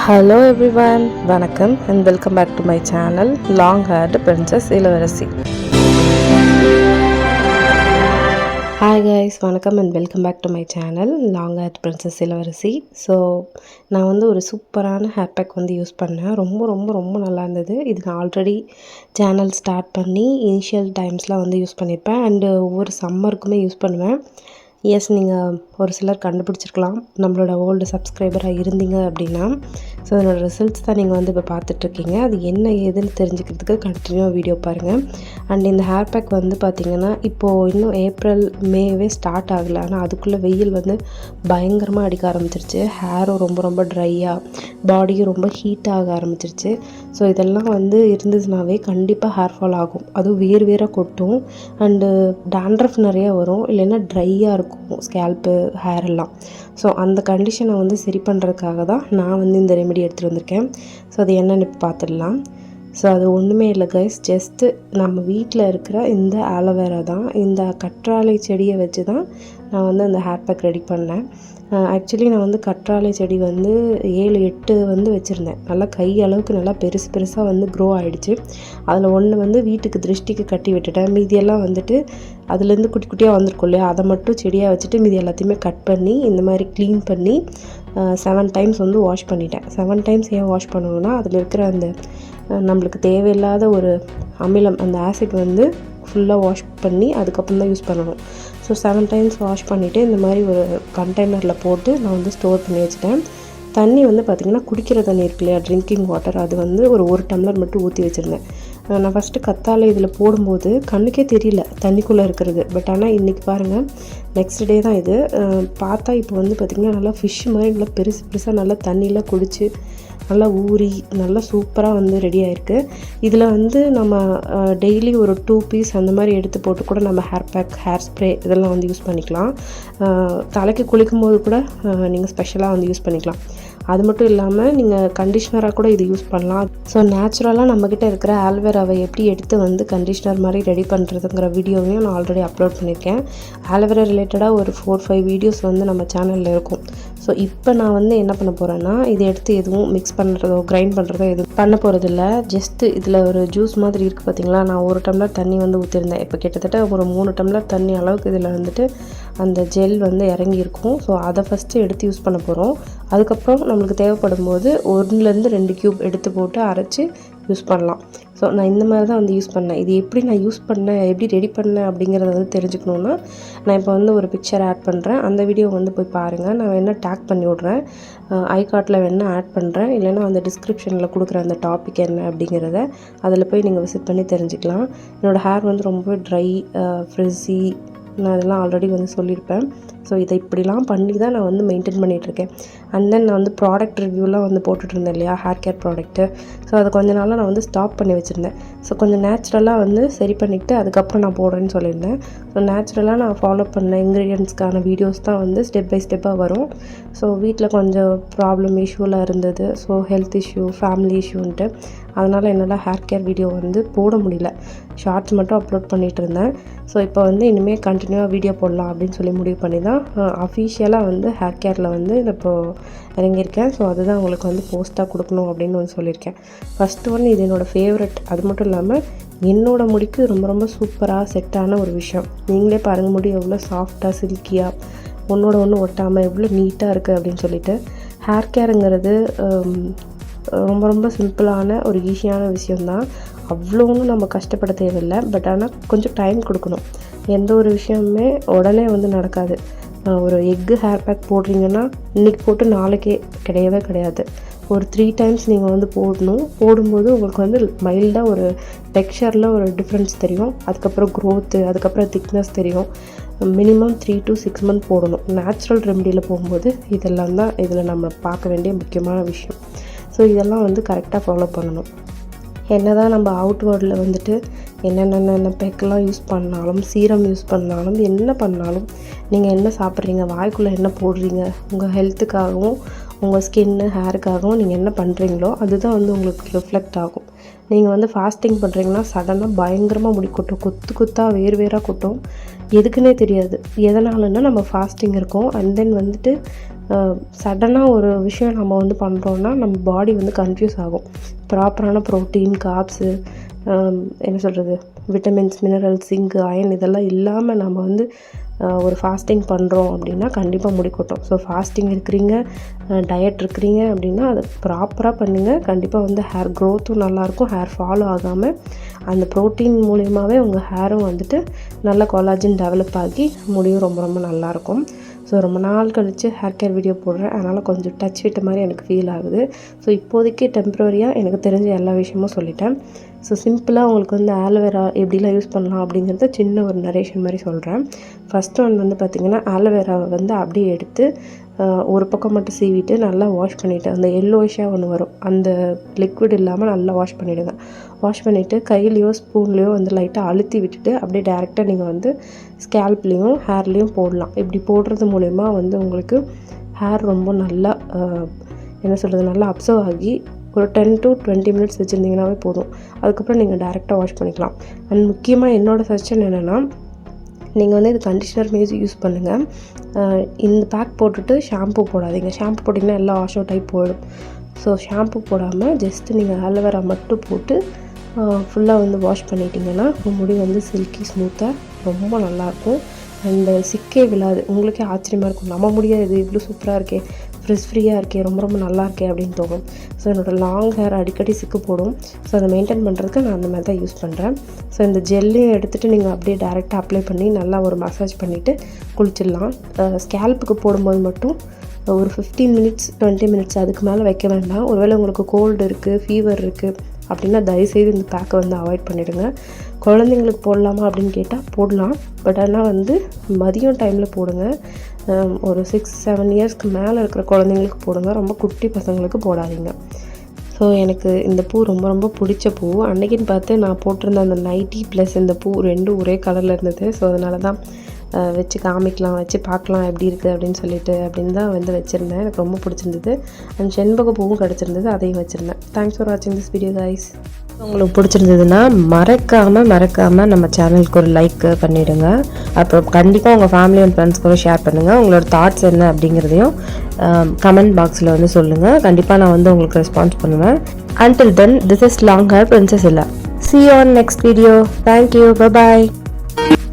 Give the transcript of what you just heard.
Hello everyone, வணக்கம் and welcome back to my channel Long Haired Princess இளவரசி. Hi guys, வணக்கம் and welcome back to my channel Long Haired Princess இளவரசி. So நான் வந்து ஒரு சூப்பரான ஹேர் பேக் வந்து யூஸ் பண்ணேன். ரொம்ப நல்லா இருந்தது. இது நான் ஆல்ரெடி சேனல் ஸ்டார்ட் பண்ணி இனிஷியல் டைம்ஸ்லாம் வந்து யூஸ் பண்ணியிருப்பேன் அண்டு ஒவ்வொரு சம்மருக்குமே யூஸ் பண்ணுவேன். எஸ், நீங்கள் ஒரு சிலர் கண்டுபிடிச்சிருக்கலாம் நம்மளோட ஓல்டு சப்ஸ்கிரைபராக இருந்தீங்க அப்படின்னா. ஸோ அதனோட ரிசல்ட்ஸ் தான் நீங்கள் வந்து இப்போ பார்த்துட்ருக்கீங்க. அது என்ன ஏதுன்னு தெரிஞ்சுக்கிறதுக்கு கண்டினியூவாக வீடியோ பாருங்கள். அண்ட் இந்த ஹேர் பேக் வந்து பார்த்திங்கன்னா இப்போது இன்னும் ஏப்ரல் மேவே ஸ்டார்ட் ஆகலை, ஆனால் அதுக்குள்ளே வெயில் வந்து பயங்கரமாக அடிக்க ஆரம்பிச்சிருச்சு. ஹேரும் ரொம்ப ட்ரையாக, பாடியும் ரொம்ப ஹீட் ஆக ஆரம்பிச்சிருச்சு. ஸோ இதெல்லாம் வந்து இருந்ததுனாவே கண்டிப்பாக ஹேர் ஃபால் ஆகும். அதுவும் வேறு கொட்டும் அண்டு டேண்ட்ரஃப் நிறையா வரும், இல்லைன்னா ட்ரையாக இருக்கும் ஸ்கேல்ப்பு ஹேர் எல்லாம். ஸோ அந்த கண்டிஷனை வந்து சரி பண்ணுறதுக்காக தான் நான் வந்து இந்த ரெமெடி எடுத்துகிட்டு வந்திருக்கேன். ஸோ அது என்னென்னு இப்போ பார்த்துடலாம். ஸோ அது ஒன்றுமே இல்லை கைஸ், ஜஸ்ட்டு நம்ம வீட்டில் இருக்கிற இந்த ஆலோவேரா தான், இந்த கற்றாழை செடியை வச்சு தான் நான் வந்து அந்த ஹேர் பேக் ரெடி பண்ணேன். ஆக்சுவலி நான் வந்து கற்றாழை செடி வந்து 7-8 வந்து வச்சுருந்தேன். நல்லா கை அளவுக்கு நல்லா பெருசாக வந்து க்ரோ ஆகிடுச்சு. அதில் ஒன்று வந்து வீட்டுக்கு திருஷ்டிக்கு கட்டி விட்டுட்டேன். மீதியெல்லாம் வந்துட்டு அதுலேருந்து குட்டியாக வந்திருக்கும் இல்லையா, அதை மட்டும் செடியாக வச்சுட்டு மீதி எல்லாத்தையுமே கட் பண்ணி இந்த மாதிரி க்ளீன் பண்ணி 7 டைம்ஸ் வந்து வாஷ் பண்ணிட்டேன். 7 டைம்ஸ் ஏன் வாஷ் பண்ணணுன்னா அதில் இருக்கிற அந்த நம்மளுக்கு தேவையில்லாத ஒரு அமிலம், அந்த ஆசிட் வந்து ஃபுல்லாக வாஷ் பண்ணி அதுக்கப்புறம் தான் யூஸ் பண்ணணும். ஸோ 7 டைம்ஸ் வாஷ் பண்ணிவிட்டு இந்த மாதிரி ஒரு கண்டெய்னரில் போட்டு நான் வந்து ஸ்டோர் பண்ணி வச்சுட்டேன். தண்ணி வந்து பார்த்திங்கன்னா குடிக்கிற தண்ணி இருக்கு இல்லையா, ட்ரிங்கிங் வாட்டர், அது வந்து ஒரு டம்ளர் மட்டும் ஊற்றி வச்சுருந்தேன். நான் ஃபஸ்ட்டு கத்தாழை இதில் போடும்போது கண்ணுக்கே தெரியல தண்ணிக்குள்ளே இருக்கிறது. பட் ஆனால் இன்றைக்கி பாருங்கள், நெக்ஸ்ட் டே தான் இது பார்த்தா இப்போ வந்து பார்த்திங்கன்னா நல்லா ஃபிஷ் மாதிரி நல்லா பெருசாக நல்லா தண்ணியில் குடிச்சு நல்லா ஊறி நல்லா சூப்பராக வந்து ரெடி ஆகிருக்கு. இதில் வந்து நம்ம டெய்லி ஒரு 2 பீஸ் அந்த மாதிரி எடுத்து போட்டு கூட நம்ம ஹேர் பேக், ஹேர் ஸ்ப்ரே இதெல்லாம் வந்து யூஸ் பண்ணிக்கலாம். தலைக்கு குளிக்கும் போது கூட நீங்கள் ஸ்பெஷலாக வந்து யூஸ் பண்ணிக்கலாம். அது மட்டும் இல்லாமல் நீங்கள் கண்டிஷ்னராக கூட இது யூஸ் பண்ணலாம். ஸோ நேச்சுரலாக நம்மக்கிட்ட இருக்கிற ஆல்வேராவை எப்படி எடுத்து வந்து கண்டிஷ்னர் மாதிரி ரெடி பண்ணுறதுங்கிற வீடியோவையும் நான் ஆல்ரெடி அப்லோட் பண்ணியிருக்கேன். ஆல்வேரா ரிலேட்டடாக ஒரு 4-5 வீடியோஸ் வந்து நம்ம சேனலில் இருக்கும். ஸோ இப்போ நான் வந்து என்ன பண்ண போகிறேன்னா, இதை எடுத்து எதுவும் மிக்ஸ் பண்ணுறதோ கிரைண்ட் பண்ணுறதோ எதுவும் பண்ண போகிறதில்ல. ஜஸ்ட்டு இதில் ஒரு ஜூஸ் மாதிரி இருக்குது பார்த்திங்களா, நான் 1 டம்ளர் தண்ணி வந்து ஊற்றிருந்தேன். இப்போ கிட்டத்தட்ட ஒரு 3 டம்ளர் தண்ணி அளவுக்கு இதில் வந்துட்டு அந்த ஜெல் வந்து இறங்கியிருக்கும். ஸோ அதை ஃபஸ்ட்டு எடுத்து யூஸ் பண்ண போகிறோம். அதுக்கப்புறம் நம்மளுக்கு தேவைப்படும் போது 1-2 க்யூப் எடுத்து போட்டு அரைச்சி யூஸ் பண்ணலாம். ஸோ நான் இந்த மாதிரி தான் வந்து யூஸ் பண்ணேன். இது எப்படி நான் யூஸ் பண்ணேன், எப்படி ரெடி பண்ணேன் அப்படிங்கிறத வந்து தெரிஞ்சுக்கணுன்னா நான் இப்போ வந்து ஒரு பிக்சர் ஆட் பண்ணுறேன். அந்த வீடியோ வந்து போய் பாருங்கள். நான் வேணால் டேக் பண்ணி விட்றேன், ஐகார்ட்டில் வேணால் ஆட் பண்ணுறேன், இல்லைன்னா அந்த டிஸ்கிரிப்ஷனில் கொடுக்குற அந்த டாபிக் என்ன அப்படிங்கிறத அதில் போய் நீங்கள் விசிட் பண்ணி தெரிஞ்சுக்கலாம். என்னோடய ஹேர் வந்து ரொம்ப ட்ரை, ஃப்ரிஸி, நான் இதெல்லாம் ஆல்ரெடி வந்து சொல்லியிருப்பேன். ஸோ இதை இப்படிலாம் பண்ணி தான் நான் வந்து மெயின்டைன் பண்ணிகிட்ருக்கேன். அண்ட் தென் நான் வந்து ப்ராடக்ட் ரிவ்யூலாம் வந்து போட்டுட்ருந்தேன் இல்லையா, ஹேர் கேர் ப்ராடக்ட்டு. ஸோ அதை கொஞ்ச நாளாக நான் வந்து ஸ்டாப் பண்ணி வச்சுருந்தேன். ஸோ கொஞ்சம் நேச்சுரலாக வந்து சரி பண்ணிவிட்டு அதுக்கப்புறம் நான் போடுறேன்னு சொல்லியிருந்தேன். ஸோ நேச்சுரலாக நான் ஃபாலோ பண்ண இன்க்ரீடியன்ட்ஸ்க்கான வீடியோஸ் தான் வந்து ஸ்டெப் பை ஸ்டெப்பாக வரும். ஸோ வீட்டில் கொஞ்சம் ப்ராப்ளம் இஷ்யூலாம் இருந்தது. ஸோ ஹெல்த் இஷ்யூ, ஃபேமிலி இஷ்யூன்ட்டு, அதனால் என்னால் ஹேர் கேர் வீடியோ வந்து போட முடியல. ஷார்ட்ஸ் மட்டும் அப்லோட் பண்ணிகிட்டு இருந்தேன். ஸோ இப்போ வந்து இனிமேல் கண்டினியூவாக வீடியோ போடலாம் அப்படின்னு சொல்லி முடிவு பண்ணி தான் அஃபிஷியலாக வந்து ஹேர் கேரில் வந்து இப்போது இறங்கியிருக்கேன். ஸோ அதுதான் உங்களுக்கு வந்து போஸ்ட்டாக கொடுக்கணும் அப்படின்னு வந்து சொல்லியிருக்கேன். ஃபஸ்ட்டு ஒன்று இது என்னோடய ஃபேவரட். அது மட்டும் இல்லாமல் என்னோடய முடிக்கு ரொம்ப சூப்பராக செட்டான ஒரு விஷயம். நீங்களே பாருங்கள், முடி எவ்வளோ சாஃப்டாக சில்கியாக ஒன்று ஒட்டாமல் எவ்வளோ நீட்டாக இருக்குது அப்படின்னு சொல்லிட்டு. ஹேர் கேருங்கிறது ரொம்ப சிம்பிளான ஒரு ஈஸியான விஷயந்தான். அவ்வளோ ஒன்றும் நம்ம கஷ்டப்பட தேவையில்லை. பட் ஆனால் கொஞ்சம் டைம் கொடுக்கணும். எந்த ஒரு விஷயமுமே உடனே வந்து நடக்காது. ஒரு எக்கு ஹேர் பேக் போடுறீங்கன்னா இன்றைக்கி போட்டு நாளைக்கே கிடையாது. ஒரு 3 டைம்ஸ் நீங்கள் வந்து போடும்போது உங்களுக்கு வந்து மைல்டாக ஒரு டெக்ஸ்சரில் ஒரு டிஃப்ரென்ஸ் தெரியும். அதுக்கப்புறம் க்ரோத்து, அதுக்கப்புறம் திக்னஸ் தெரியும். மினிமம் 3 to 6 மந்த் போடணும். நேச்சுரல் ரெமடியில் போகும்போது இதெல்லாம் தான் இதில் நம்ம பார்க்க வேண்டிய முக்கியமான விஷயம். ஸோ இதெல்லாம் வந்து கரெக்டாக ஃபாலோ பண்ணணும். என்ன தான் நம்ம அவுட்வேர்டில் வந்துட்டு என்னென்ன பேக்கெல்லாம் யூஸ் பண்ணாலும், சீரம் யூஸ் பண்ணாலும், என்ன பண்ணாலும், நீங்கள் என்ன சாப்பிட்றீங்க, வாய்க்குள்ளே என்ன போடுறீங்க, உங்கள் ஹெல்த்துக்காகவும் உங்கள் ஸ்கின்னு ஹேருக்காகவும் நீங்கள் என்ன பண்ணுறீங்களோ அதுதான் வந்து உங்களுக்கு ரிஃப்ளெக்ட் ஆகும். நீங்கள் வந்து ஃபாஸ்டிங் பண்ணுறீங்கன்னா சடனாக பயங்கரமாக முடி கொட்டும், கொத்து கொத்தாக வேறாக கொட்டும். எதுக்குன்னே தெரியாது. எதனாலன்னா நம்ம ஃபாஸ்டிங் இருக்கோம். அண்ட் தென் வந்துட்டு சடனாக ஒரு விஷயம் நம்ம வந்து பண்ணுறோன்னா நம்ம பாடி வந்து கன்ஃபியூஸ் ஆகும். ப்ராப்பரான ப்ரோட்டீன், கார்ப்ஸு, என்ன சொல்கிறது, விட்டமின்ஸ், மினரல்ஸ், ஜிங்க், அயன் இதெல்லாம் இல்லாமல் நம்ம வந்து ஒரு ஃபாஸ்டிங் பண்ணுறோம் அப்படின்னா கண்டிப்பாக முடி கொட்டும். ஸோ ஃபாஸ்டிங் இருக்கிறீங்க, டயட் இருக்கிறீங்க அப்படின்னா அதை ப்ராப்பராக பண்ணுங்கள். கண்டிப்பாக வந்து ஹேர் க்ரோத்தும் நல்லாயிருக்கும். ஹேர் ஃபாலோ ஆகாமல் அந்த ப்ரோட்டீன் மூலியமாகவே உங்கள் ஹேரும் வந்துட்டு நல்ல கொலாஜன் டெவலப் ஆகி முடியும் ரொம்ப ரொம்ப நல்லாயிருக்கும். ஸோ ரொம்ப நாள் கழித்து ஹேர் கேர் வீடியோ போடுறேன். அதனால் கொஞ்சம் டச் விட்ட மாதிரி எனக்கு ஃபீல் ஆகுது. ஸோ இப்போதைக்கு டெம்ப்ரவரியாக எனக்கு தெரிஞ்ச எல்லா விஷயமும் சொல்லிட்டேன். ஸோ சிம்பிளாக உங்களுக்கு வந்து ஆலோவேரா எப்படிலாம் யூஸ் பண்ணலாம் அப்படிங்கிறத சின்ன ஒரு நரேஷன் மாதிரி சொல்கிறேன். ஃபஸ்ட்டு ஒன் வந்து பார்த்திங்கன்னா, ஆலோவேராவை வந்து அப்படியே எடுத்து ஒரு பக்கம் மட்டும் சீவிட்டு நல்லா வாஷ் பண்ணிவிட்டு, அந்த எல்லோயிஷாக ஒன்று வரும், அந்த லிக்விட் இல்லாமல் நல்லா வாஷ் பண்ணிவிடுங்க. வாஷ் பண்ணிவிட்டு கையிலையோ ஸ்பூன்லேயோ வந்து லைட்டாக அழுத்தி விட்டுட்டு அப்படியே டேரெக்டாக நீங்கள் வந்து ஸ்கேல்ப்லேயும் ஹேர்லேயும் போடலாம். இப்படி போடுறது மூலயமா வந்து உங்களுக்கு ஹேர் ரொம்ப நல்லா என்ன சொல்கிறது, நல்லா அப்சர்வ் ஆகி ஒரு 10 to 20 மினிட்ஸ் வச்சுருந்தீங்கன்னாவே போதும். அதுக்கப்புறம் நீங்கள் டேரெக்டாக வாஷ் பண்ணிக்கலாம். அண்ட் முக்கியமாக என்னோடய சஜஷன் என்னென்னா, நீங்கள் வந்து இது கண்டிஷ்னர் மீது யூஸ் பண்ணுங்கள். இந்த பேக் போட்டுட்டு ஷாம்பு போடாதீங்க. ஷாம்பு போட்டிங்கன்னா எல்லாம் வாஷ் அவுட் ஆகி போயிடும். ஸோ ஷாம்பு போடாமல் ஜஸ்ட்டு நீங்கள் ஆலோவேரா மட்டும் போட்டு ஃபுல்லாக வந்து வாஷ் பண்ணிட்டீங்கன்னா முடி வந்து சில்கி ஸ்மூத்தாக ரொம்ப நல்லாயிருக்கும். அண்டு சிக்கே விழாது. உங்களுக்கே ஆச்சரியமாக இருக்கும், நம்ம முடியாது இது இவ்வளோ சூப்பராக இருக்கே, ஃப்ரெஷ் ஃப்ரீயாக இருக்கே, ரொம்ப ரொம்ப நல்லா இருக்கே அப்படின்னு தோணும். ஸோ என்னோடய லாங் ஹேர் அடிக்கடி சிக்கு போடும். ஸோ அதை மெயின்டைன் பண்ணுறதுக்கு நான் அந்த மாதிரி தான் யூஸ் பண்ணுறேன். ஸோ இந்த ஜெல்லையும் எடுத்துகிட்டு நீங்கள் அப்படியே டேரெக்டாக அப்ளை பண்ணி நல்லா ஒரு மசாஜ் பண்ணிவிட்டு குளிச்சிடலாம். ஸ்கேல்ப்புக்கு போடும்போது மட்டும் ஒரு 15 மினிட்ஸ் 20 மினிட்ஸ் அதுக்கு மேலே வைக்க வேண்டாம். ஒருவேளை உங்களுக்கு கோல்டு இருக்குது, ஃபீவர் இருக்குது அப்படின்னா தயவுசெய்து இந்த பேக்கை வந்து அவாய்ட் பண்ணிவிடுங்க. குழந்தைங்களுக்கு போடலாமா அப்படின்னு கேட்டால் போடலாம். பட் ஆனால் வந்து மதியம் டைமில் போடுங்க. ஒரு 6-7 இயர்ஸ்க்கு மேலே இருக்கிற குழந்தைங்களுக்கு போடுங்க. ரொம்ப குட்டி பசங்களுக்கு போடாதீங்க. ஸோ எனக்கு இந்த பூ ரொம்ப ரொம்ப பிடிச்ச பூ. அன்றைக்கின்னு பார்த்து நான் போட்டிருந்த அந்த நைட்டி ப்ளஸ் இந்த பூ ரெண்டும் ஒரே கலரில் இருந்தது. ஸோ அதனால தான் வச்சு காமிக்கலாம், வச்சு பார்க்கலாம் எப்படி இருக்குது அப்படின்னு தான் வந்து வச்சுருந்தேன். எனக்கு ரொம்ப பிடிச்சிருந்தது. அண்ட் செண்பக பூவும் கிடச்சிருந்தது, அதையும் வச்சுருந்தேன். தேங்க்ஸ் ஃபார் வாட்சிங் திஸ் வீடியோ கைஸ். உங்களுக்கு பிடிச்சிருந்ததுன்னா மறக்காமல் நம்ம சேனலுக்கு ஒரு லைக் பண்ணிவிடுங்க. அப்புறம் கண்டிப்பாக உங்கள் ஃபேமிலி அண்ட் ஃப்ரெண்ட்ஸ் கூட ஷேர் பண்ணுங்கள். உங்களோட தாட்ஸ் என்ன அப்படிங்கிறதையும் கமெண்ட் பாக்ஸில் வந்து சொல்லுங்கள். கண்டிப்பாக நான் வந்து உங்களுக்கு ரெஸ்பான்ஸ் பண்ணுவேன். Until then, this is Long Hair Princess Ella. See you on next video. Thank you. Bye-bye.